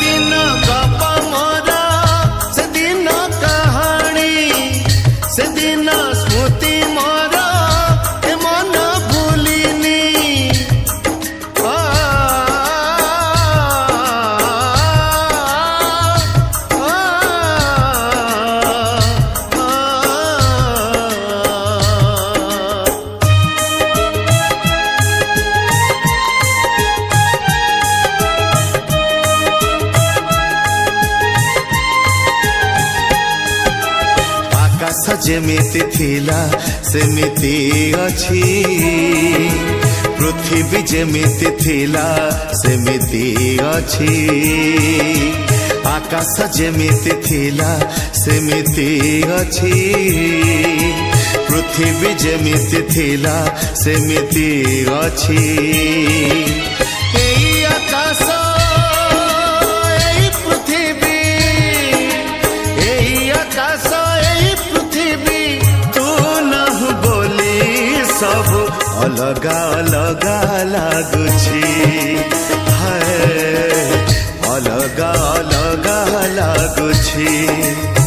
दिन गप मोर से दिन कहानी से दिन स्मृति मोर ए मन भूलिनी आकाश जेमिति थिला सेमिति अछि पृथ्वी जेमिति थिला सेमिति अछि आकाश जेमिति थिला सेमिति अछि पृथ्वी जेमिति थिला सेमिति अछि एई आकाश एई पृथ्वी एई आकाश सब अलगा अलगा लागुछि है अलगा अलगा लागुछि।